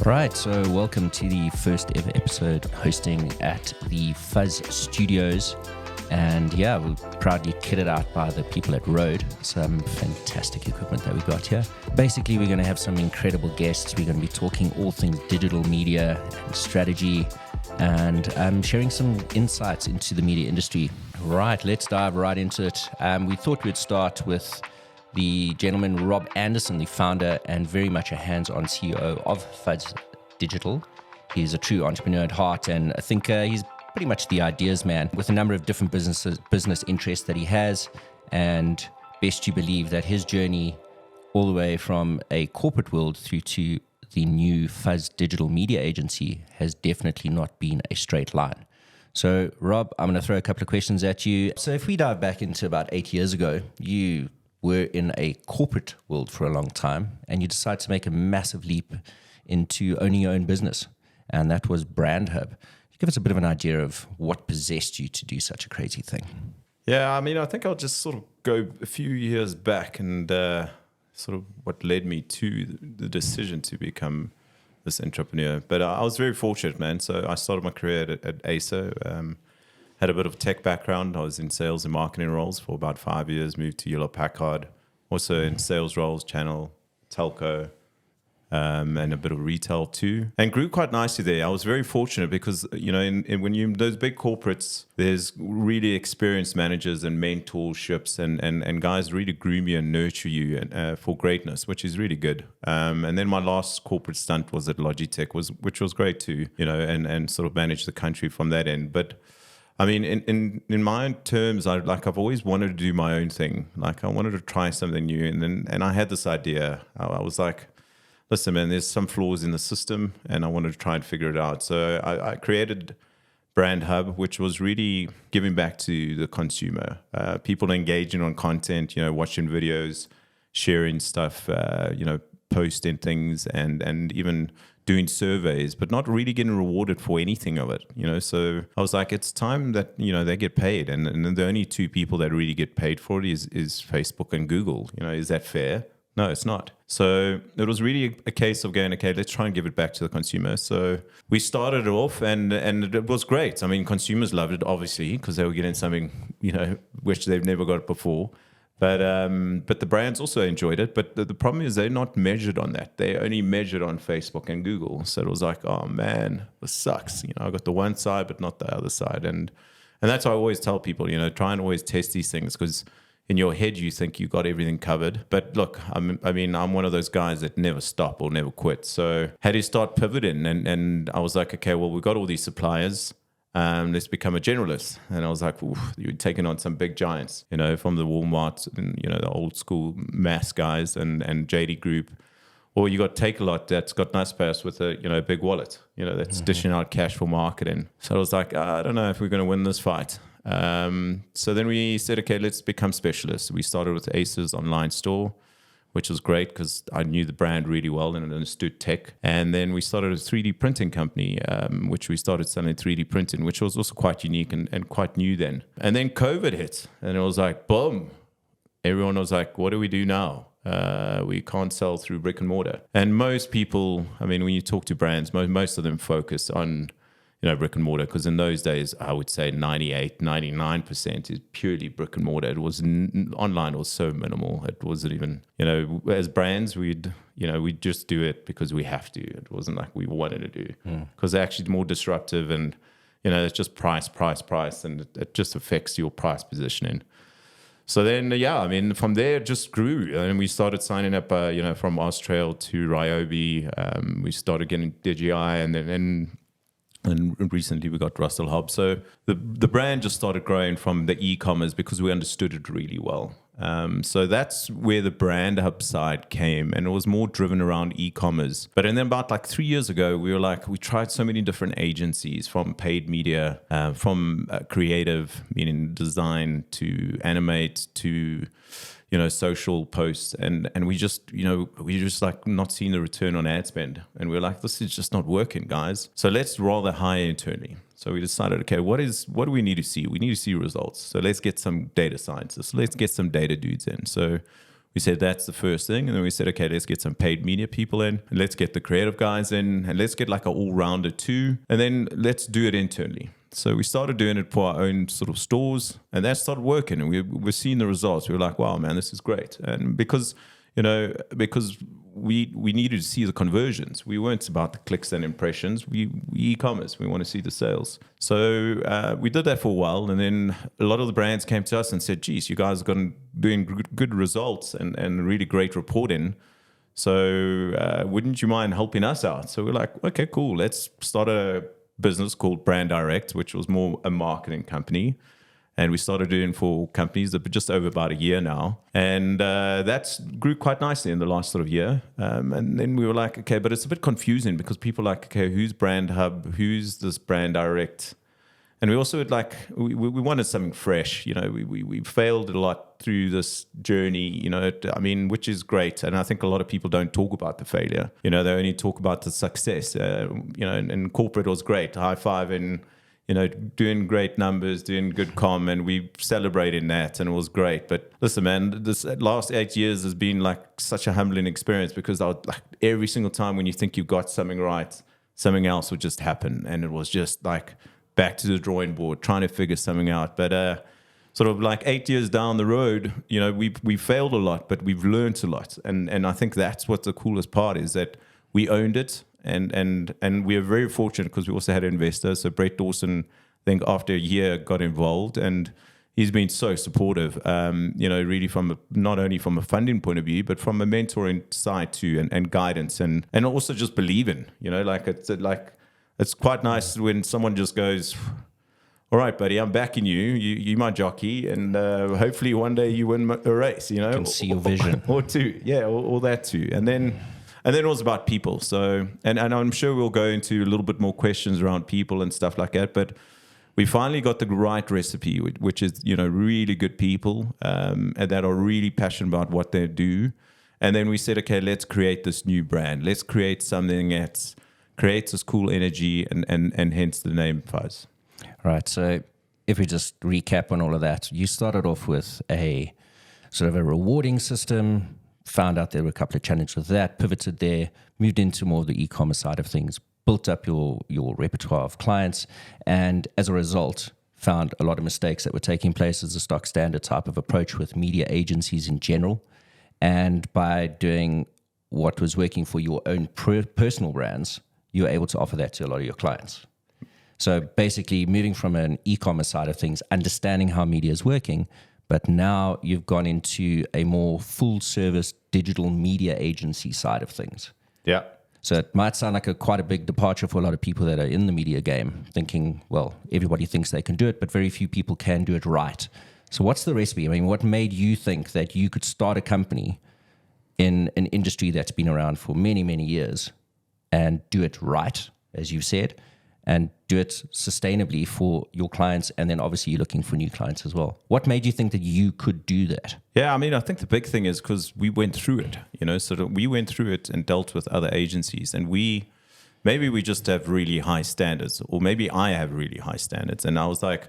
Right, so welcome to the first ever episode hosting at the Fuzz Studios. And yeah, we're proudly kitted out by the people at Rode. Some fantastic equipment that we got here. Basically, we're going to have some incredible guests. We're going to be talking all things digital media and strategy and sharing some insights into the media industry. Right, let's dive right into it. We thought we'd start with the gentleman, Rob Anderson, the founder and very much a hands-on CEO of Fuzz Digital. He's a true entrepreneur at heart, and I think he's pretty much the ideas man with a number of different business interests that he has. And best to believe that his journey all the way from a corporate world through to the new Fuzz Digital media agency has definitely not been a straight line. So, Rob, I'm going to throw a couple of questions at you. So if we dive back into about 8 years ago, you were in a corporate world for a long time, and you decided to make a massive leap into owning your own business, and that was Brand Hub. Give us a bit of an idea of what possessed you to do such a crazy thing. Yeah, I mean, I think I'll just sort of go a few years back and sort of what led me to the decision to become this entrepreneur. But I was very fortunate, man. So I started my career at ASO. Had a bit of tech background. I was in sales and marketing roles for about 5 years, moved to Hewlett Packard, also in sales roles, channel, telco, and a bit of retail too, and grew quite nicely there. I was very fortunate because, you know, when you those big corporates, there's really experienced managers and mentorships and guys really groom you and nurture you for greatness, which is really good. And then my last corporate stunt was at Logitech, which was great too, you know, and sort of manage the country from that end. But I mean, in my own terms, I've always wanted to do my own thing. Like I wanted to try something new, and I had this idea. I was like, listen, man, there's some flaws in the system, and I wanted to try and figure it out. So I created Brand Hub, which was really giving back to the consumer, people engaging on content, you know, watching videos, sharing stuff, you know, posting things, and even doing surveys, but not really getting rewarded for anything of it, you know. So I was like, it's time that, you know, they get paid, and the only two people that really get paid for it is Facebook and Google. You know, is that fair? No, it's not. So it was really a case of going, okay, let's try and give it back to the consumer. So we started it off, and it was great. I mean, consumers loved it, obviously, because they were getting something, you know, which they've never got before. But the brands also enjoyed it. But the problem is they're not measured on that. They're only measured on Facebook and Google. So it was like, oh man, this sucks. You know, I got the one side, but not the other side. And that's why I always tell people, you know, try and always test these things, because in your head you think you got everything covered. But look, I'm one of those guys that never stop or never quit. So had to start pivoting, and I was like, okay, well, we've got all these suppliers. Let's become a generalist. And I was like, you're taking on some big giants, you know, from the Walmart and, you know, the old school mass guys and JD Group. Or you got Take-A-Lot that's got NicePass with a, you know, big wallet, you know, that's dishing out cash for marketing. So I was like, I don't know if we're going to win this fight. So then we said, okay, let's become specialists. We started with Ace's online store, which was great because I knew the brand really well and understood tech. And then we started a 3D printing company, which we started selling 3D printing, which was also quite unique and quite new then. And then COVID hit, and it was like, boom. Everyone was like, what do we do now? We can't sell through brick and mortar. And most people, I mean, when you talk to brands, most of them focus on, you know, brick and mortar, because in those days, I would say 98, 99% is purely brick and mortar. It was online was so minimal. It wasn't even, you know, as brands, we'd just do it because we have to. It wasn't like we wanted to do, because they're actually more disruptive, and, you know, it's just price, and it just affects your price positioning. So then, yeah, I mean, from there it just grew, and we started signing up, you know, from Austrail to Ryobi. We started getting DJI, and recently we got Russell Hobb. So the brand just started growing from the e-commerce because we understood it really well. So that's where the Brand Hub side came, and it was more driven around e-commerce. But then about like 3 years ago, we tried so many different agencies, from paid media, from creative, meaning design, to animate, to, you know, social posts, and we just like not seeing the return on ad spend, and we're like, this is just not working, guys. So let's rather hire internally. So we decided, okay, what do we need to see? We need to see results. So let's get some data scientists. Let's get some data dudes in. So we said that's the first thing. And then we said, okay, let's get some paid media people in, and let's get the creative guys in, and let's get like an all-rounder too. And then let's do it internally. So we started doing it for our own sort of stores, and that started working. And we're seeing the results. We were like, wow, man, this is great. And because we needed to see the conversions. We weren't about the clicks and impressions. We e-commerce. We want to see the sales. So we did that for a while, and then a lot of the brands came to us and said, geez, you guys are doing good results and really great reporting. So wouldn't you mind helping us out? So we're like, okay, cool. Let's start a business called Brand Direct, which was more a marketing company. And we started doing for companies that were just over about a year now. And that's grew quite nicely in the last sort of year. And then we were like, okay, but it's a bit confusing because people are like, okay, who's Brand Hub? Who's this Brand Direct? And we also like, we wanted something fresh. We failed a lot through this journey, which is great. And I think a lot of people don't talk about the failure. They only talk about the success. And corporate was great, high five and doing great numbers, doing good comm, and we celebrated that, and it was great. But listen, man, this last 8 years has been like such a humbling experience because every single time when you think you got something right, something else would just happen, and it was just like back to the drawing board, trying to figure something out. But sort of like 8 years down the road, we failed a lot, but we've learned a lot, and I think that's what the coolest part is, that we owned it. And we are very fortunate because we also had investors. So Brett Dawson, I think after a year, got involved, and he's been so supportive. Really not only from a funding point of view, but from a mentoring side too, and guidance, and also just believing. It's quite nice when someone just goes, all right, buddy, I'm backing you. You my jockey, and hopefully one day you win a race. I can see your vision, or two, yeah, or that too, and then it was about people. So, and I'm sure we'll go into a little bit more questions around people and stuff like that. But we finally got the right recipe, which is, really good people and that are really passionate about what they do. And then we said, okay, let's create this new brand. Let's create something that creates this cool energy and hence the name Fuzz. Right. So if we just recap on all of that, you started off with a sort of a rewarding system, found out there were a couple of challenges with that, pivoted there, moved into more of the e-commerce side of things, built up your repertoire of clients, and as a result, found a lot of mistakes that were taking place as a stock standard type of approach with media agencies in general. And by doing what was working for your own personal brands, you were able to offer that to a lot of your clients. So basically moving from an e-commerce side of things, understanding how media is working, but now you've gone into a more full-service digital media agency side of things. Yeah. So it might sound like quite a big departure for a lot of people that are in the media game, thinking, well, everybody thinks they can do it, but very few people can do it right. So what's the recipe? I mean, what made you think that you could start a company in an industry that's been around for many, many years and do it right, as you said, and do it sustainably for your clients, and then obviously you're looking for new clients as well? What made you think that you could do that? Yeah, I mean, I think the big thing is because we went through it, so that we went through it and dealt with other agencies, and maybe we just have really high standards, or maybe I have really high standards. And I was like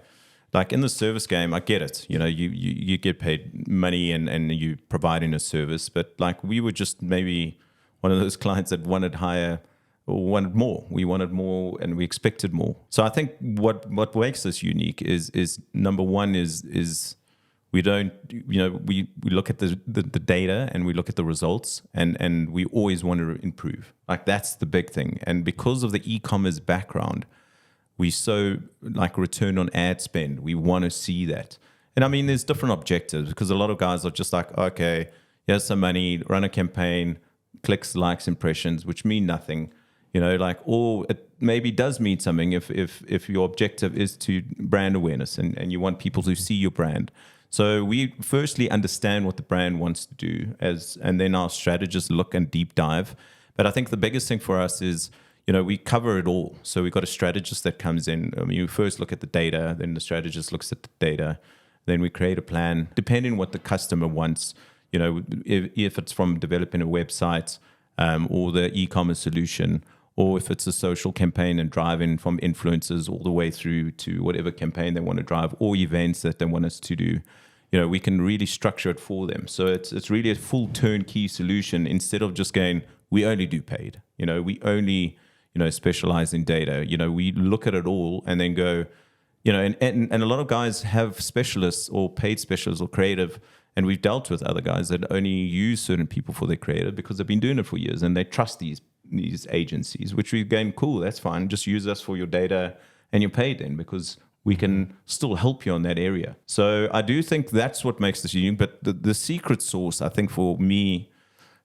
in the service game, I get it. You get paid money and you providing a service, but like we were just maybe one of those clients that wanted higher, or wanted more. We wanted more, and we expected more. So I think what makes us unique is number one is we don't, we look at the data and we look at the results, and we always want to improve. Like that's the big thing. And because of the e-commerce background, we so like return on ad spend. We want to see that. And I mean, there's different objectives because a lot of guys are just like, okay, here's some money, run a campaign, clicks, likes, impressions, which mean nothing. Or it maybe does mean something if your objective is to brand awareness and you want people to see your brand. So we firstly understand what the brand wants to do, and then our strategists look and deep dive. But I think the biggest thing for us is, we cover it all. So we've got a strategist that comes in. I mean, you first look at the data, then the strategist looks at the data, then we create a plan depending on what the customer wants. If it's from developing a website or the e-commerce solution, or if it's a social campaign and driving from influencers all the way through to whatever campaign they want to drive, or events that they want us to do. we can really structure it for them. So it's really a full turnkey solution instead of just going, we only do paid. We only, specialize in data. We look at it all and then go, and a lot of guys have specialists or paid specialists or creative, and we've dealt with other guys that only use certain people for their creative because they've been doing it for years and they trust these agencies, which we've going, cool, that's fine. Just use us for your data and you're paid then because we can still help you on that area. So I do think that's what makes this unique. But the secret sauce, I think, for me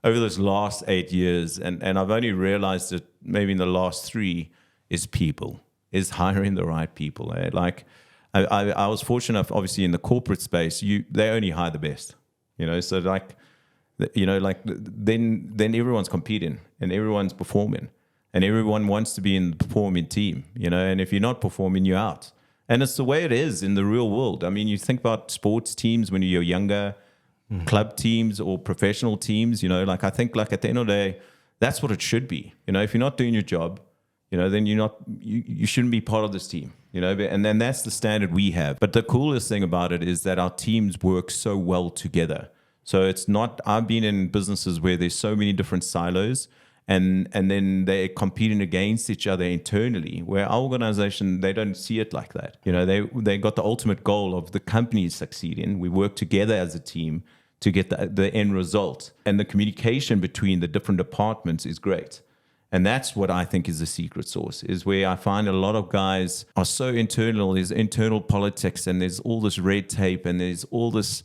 over this last 8 years, and I've only realized it maybe in the last 3, is people, is hiring the right people. Like I was fortunate enough, obviously, in the corporate space, they only hire the best. So then everyone's competing and everyone's performing and everyone wants to be in the performing team. And if you're not performing, you're out. And it's the way it is in the real world. I mean, you think about sports teams when you're younger, club teams or professional teams, I think at the end of the day, that's what it should be. If you're not doing your job, then you shouldn't be part of this team, and then that's the standard we have. But the coolest thing about it is that our teams work so well together. So it's not, I've been in businesses where there's so many different silos and then they're competing against each other internally, where our organization, they don't see it like that. They got the ultimate goal of the company succeeding. We work together as a team to get the end result. And the communication between the different departments is great. And that's what I think is the secret sauce, is where I find a lot of guys are so internal. There's internal politics and there's all this red tape and there's all this,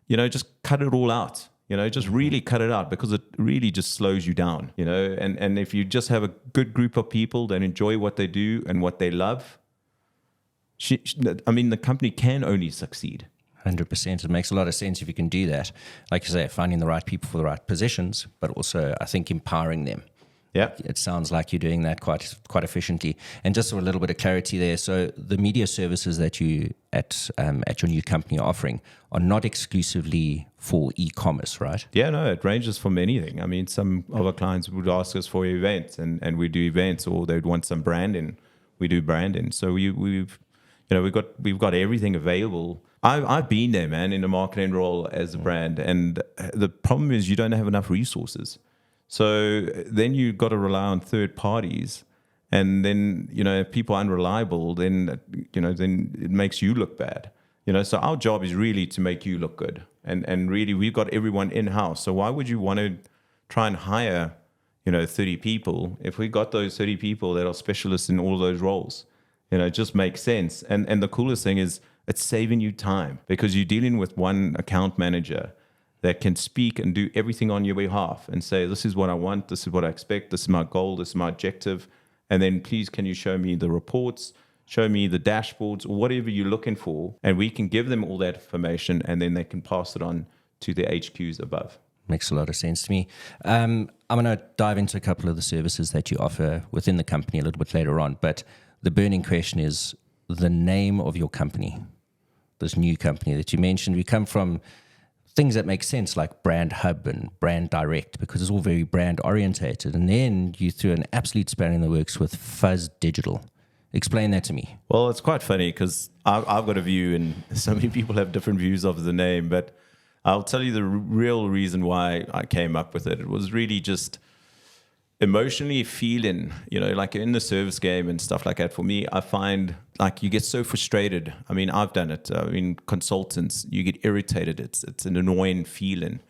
just cut it all out. Just really cut it out because it really just slows you down, and if you just have a good group of people that enjoy what they do and what they love, the company can only succeed. 100%. It makes a lot of sense if you can do that. Like you say, finding the right people for the right positions, but also I think empowering them. Yeah, it sounds like you're doing that quite efficiently. And just a little bit of clarity there. So the media services that you at your new company are offering are not exclusively for e-commerce, right? Yeah, no, it ranges from anything. I mean, some of our clients would ask us for events, and we do events, or they'd want some branding. We do branding. So we've got everything available. I've been there, man, in a marketing role as a brand, and the problem is you don't have enough resources. So then you've got to rely on third parties, and then if people are unreliable, then then it makes you look bad. So our job is really to make you look good, and really we've got everyone in house. So why would you want to try and hire 30 people if we got those 30 people that are specialists in all those roles? It just makes sense. And the coolest thing is it's saving you time because you're dealing with one account manager that can speak and do everything on your behalf and say, this is what I want, this is what I expect, this is my goal, this is my objective. And then please, can you show me the reports, show me the dashboards, or whatever you're looking for. And we can give them all that information and then they can pass it on to the HQs above. Makes a lot of sense to me. I'm going to dive into a couple of the services that you offer within the company a little bit later on. But the burning question is the name of your company, this new company that you mentioned. We come from things that make sense like Brand Hub and Brand Direct because it's all very brand orientated. And then you threw an absolute spanner in the works with Fuzz Digital. Explain that to me. Well, it's quite funny because I've got a view and so many people have different views of the name, but I'll tell you the real reason why I came up with it. It was really just emotionally feeling, like in the service game and stuff like that. For me, I find like you get so frustrated. I mean, I've done it. Consultants, you get irritated. It's an annoying feeling.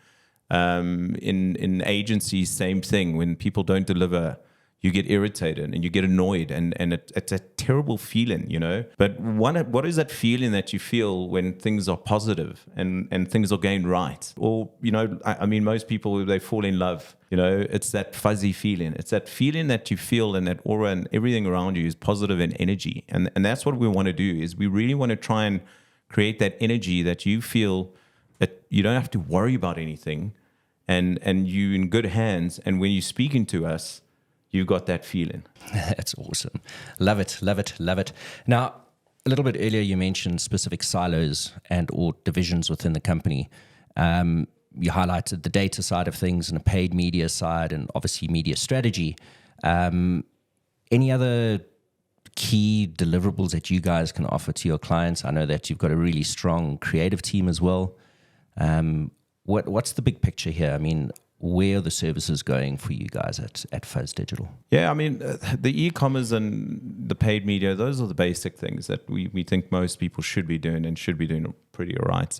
In agencies, same thing. When people don't deliver, you get irritated and you get annoyed, and it's a terrible feeling, But what is that feeling that you feel when things are positive and things are going right? Or, most people, they fall in love, it's that fuzzy feeling. It's that feeling that you feel and that aura and everything around you is positive and energy. And that's what we want to do is we really want to try and create that energy that you feel that you don't have to worry about anything and you're in good hands. And when you're speaking to us, you got that feeling. That's awesome. Love it, love it, love it. Now, a little bit earlier, you mentioned specific silos and or divisions within the company. You highlighted the data side of things and a paid media side and obviously media strategy. Any other key deliverables that you guys can offer to your clients? I know that you've got a really strong creative team as well. What's the big picture here? I mean, where are the services going for you guys at Fuzz Digital? Yeah, I mean, the e-commerce and the paid media, those are the basic things that we think most people should be doing and should be doing pretty all right.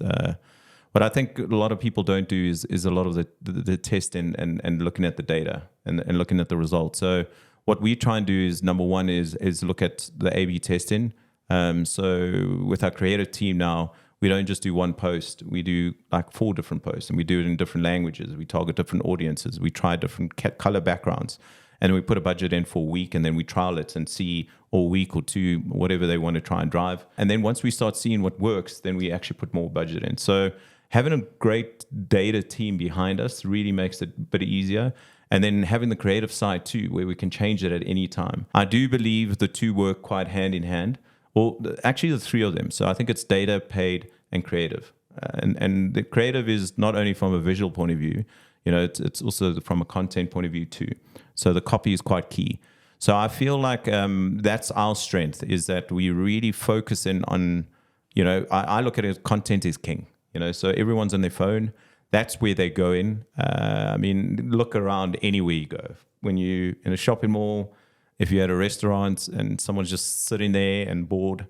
What I think a lot of people don't do is a lot of the testing and looking at the data and looking at the results. So what we try and do is, number one, is look at the A/B testing. So with our creative team now, we don't just do one post. We do like 4 different posts, and we do it in different languages. We target different audiences. We try different color backgrounds, and we put a budget in for a week, and then we trial it and see a week or 2, whatever they want to try and drive. And then once we start seeing what works, then we actually put more budget in. So having a great data team behind us really makes it a bit easier. And then having the creative side too, where we can change it at any time. I do believe the 2 work quite hand in hand. Well, actually the 3 of them. So I think it's data, paid, and creative. And the creative is not only from a visual point of view, it's also from a content point of view too. So the copy is quite key. So I feel like that's our strength, is that we really focus in on, I look at it as content is king. So everyone's on their phone. That's where they go in. I mean, look around anywhere you go. When you in a shopping mall, if you're at a restaurant and someone's just sitting there and bored,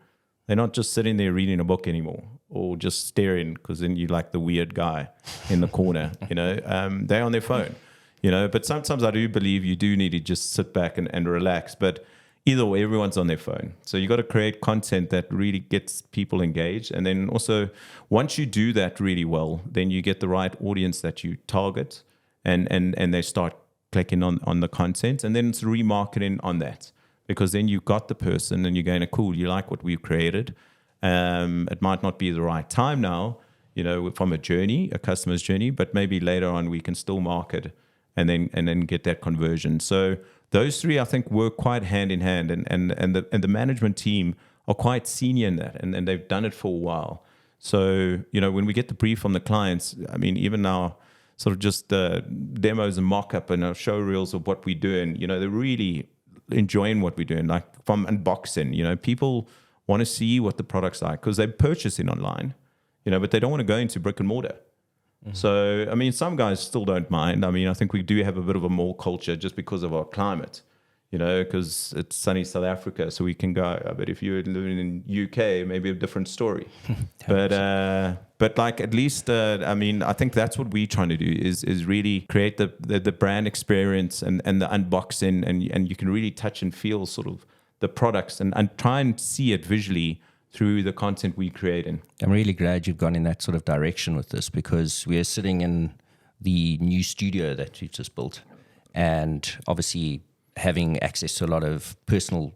they're not just sitting there reading a book anymore or just staring, because then you're like the weird guy in the corner. They're on their phone. But sometimes I do believe you do need to just sit back and relax. But either way, everyone's on their phone. So you got to create content that really gets people engaged. And then also, once you do that really well, then you get the right audience that you target, and they start clicking on the content, and then it's remarketing on that, because then you've got the person and you're going, cool, you like what we've created. It might not be the right time now, from a customer's journey, but maybe later on we can still market and then get that conversion. So those 3, I think, work quite hand in hand, and the management team are quite senior in that, and they've done it for a while. So, when we get the brief from the clients, I mean, even now, sort of just demos and mock-up and show reels of what we're doing, they're really enjoying what we're doing, like from unboxing. People want to see what the product's like because they're purchasing online, but they don't want to go into brick and mortar. Mm-hmm. So, I mean, some guys still don't mind. I mean, I think we do have a bit of a mall culture just because of our climate, because it's sunny South Africa, so we can go. But if you're living in UK, maybe a different story. But like, at least, I mean, I think that's what we're trying to do is really create the brand experience and the unboxing, and you can really touch and feel sort of the products and try and see it visually through the content we create in. I'm really glad you've gone in that sort of direction with this, because we are sitting in the new studio that you've just built, and obviously having access to a lot of personal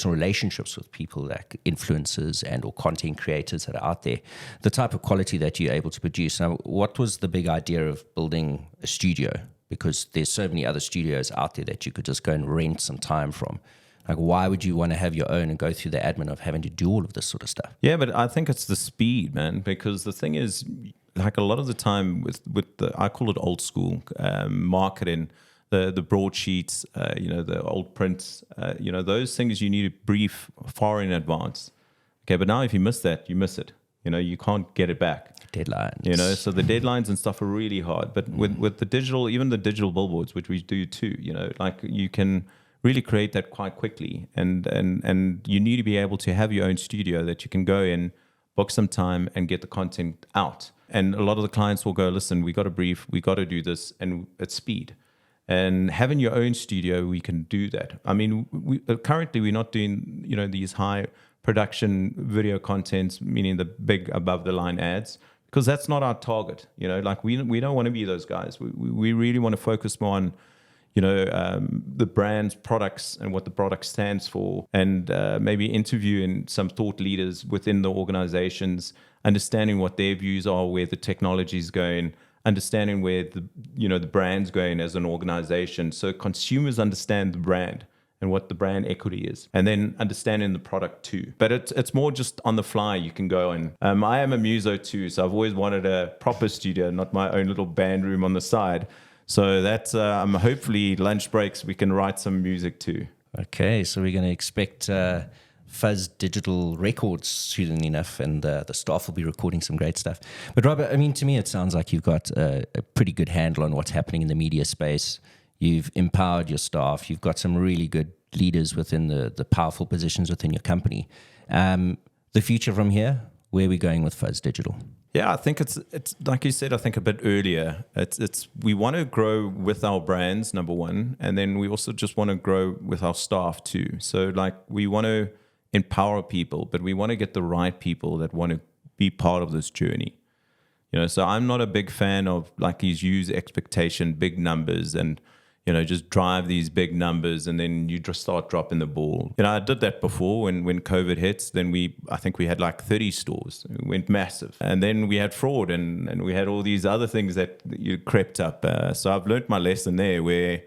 relationships with people like influencers and or content creators that are out there, the type of quality that you're able to produce. Now, what was the big idea of building a studio? Because there's so many other studios out there that you could just go and rent some time from. Like, why would you want to have your own and go through the admin of having to do all of this sort of stuff? Yeah, but I think it's the speed, man, because the thing is, like, a lot of the time with the, I call it old school marketing, the broadsheets, the old prints, those things you need to brief far in advance. Okay, but now if you miss that, you miss it. You can't get it back. Deadlines. So the deadlines and stuff are really hard. But with the digital, even the digital billboards, which we do too, like, you can really create that quite quickly. And you need to be able to have your own studio that you can go in, book some time, and get the content out. And a lot of the clients will go, listen, we got a brief, we got to do this, and it's speed. And having your own studio, we can do that. I mean, currently we're not doing, these high production video contents, meaning the big above the line ads, because that's not our target. Like, we don't want to be those guys. We really want to focus more on, the brand's products and what the product stands for, and maybe interviewing some thought leaders within the organizations, understanding what their views are, where the technology is going, understanding where the brand's going as an organization, so consumers understand the brand and what the brand equity is, and then understanding the product too. But it's more just on the fly. You can go and I am a muso too, so I've always wanted a proper studio, not my own little band room on the side. So that's hopefully lunch breaks we can write some music too. Okay, so we're going to expect Fuzz Digital records soon enough, and the staff will be recording some great stuff. But Robert, I mean, to me, it sounds like you've got a pretty good handle on what's happening in the media space. You've empowered your staff. You've got some really good leaders within the powerful positions within your company. The future from here, where are we going with Fuzz Digital? Yeah, I think it's like you said, I think a bit earlier. It's we want to grow with our brands, number one, and then we also just want to grow with our staff too. So like we want to empower people, but we want to get the right people that want to be part of this journey. You know, so I'm not a big fan of like these use expectation, big numbers, and you know, just drive these big numbers and then you just start dropping the ball. You know, I did that before when COVID hits. Then I think we had like 30 stores. It went massive. And then we had fraud and we had all these other things that you crept up. So I've learned my lesson there where,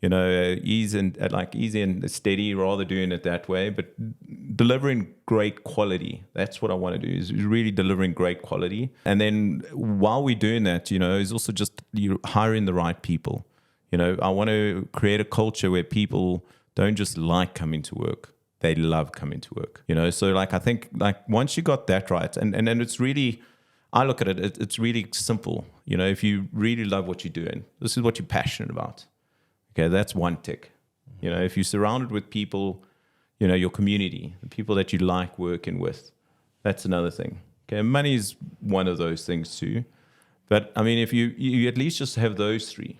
you know, easy and steady, rather doing it that way, but delivering great quality. That's what I want to do, is really delivering great quality. And then while we're doing that, you know, is also just you hiring the right people. You know, I want to create a culture where people don't just like coming to work. They love coming to work. You know, so like I think like once you got that right, and it's really, I look at it, it's really simple. You know, if you really love what you're doing, this is what you're passionate about. Okay, that's one tick. You know, if you're surrounded with people, you know, your community, the people that you like working with, that's another thing. Okay, money is one of those things too. But I mean, if you at least just have those three,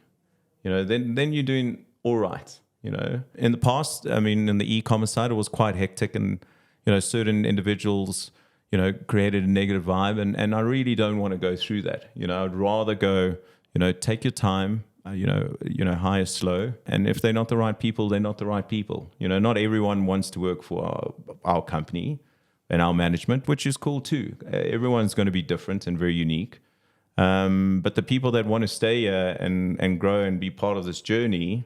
you know, then you're doing all right. You know, in the past, I mean, in the e-commerce side, it was quite hectic, and you know, certain individuals, you know, created a negative vibe, and I really don't want to go through that. You know, I'd rather go, you know, take your time. You know, hire slow, and if they're not the right people, they're not the right people. You know, not everyone wants to work for our company and our management, which is cool too. Everyone's going to be different and very unique. But the people that want to stay here and grow and be part of this journey,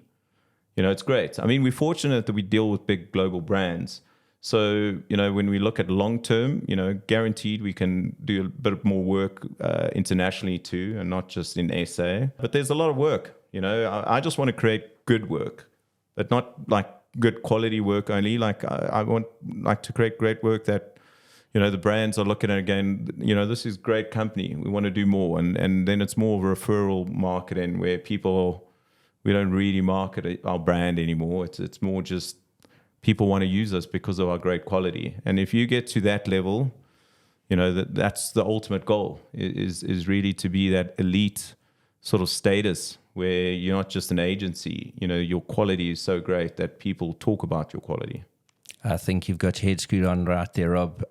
you know, it's great. I mean, we're fortunate that we deal with big global brands. So, you know, when we look at long term, you know, guaranteed we can do a bit more work internationally too, and not just in SA. But there's a lot of work. You know, I just want to create good work, but not like good quality work only. Like I want like to create great work that, you know, the brands are looking at again, you know, this is great company. We want to do more. And then it's more of a referral marketing where we don't really market our brand anymore. It's more just people want to use us because of our great quality. And if you get to that level, you know, that's the ultimate goal is really to be that elite sort of status where you're not just an agency. You know, your quality is so great that people talk about your quality. I think you've got your head screwed on right there, Rob.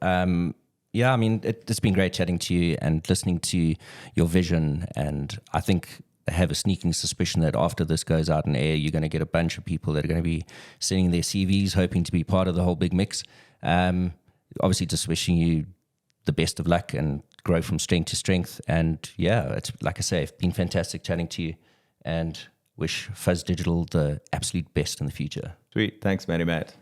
Yeah, I mean, it's been great chatting to you and listening to your vision. And I think I have a sneaking suspicion that after this goes out in air, you're going to get a bunch of people that are going to be sending their CVs, hoping to be part of the whole big mix. Obviously, just wishing you the best of luck and grow from strength to strength. And yeah, it's like I say, it's been fantastic chatting to you, and wish Fuzz Digital the absolute best in the future. Sweet. Thanks, Matty Matt.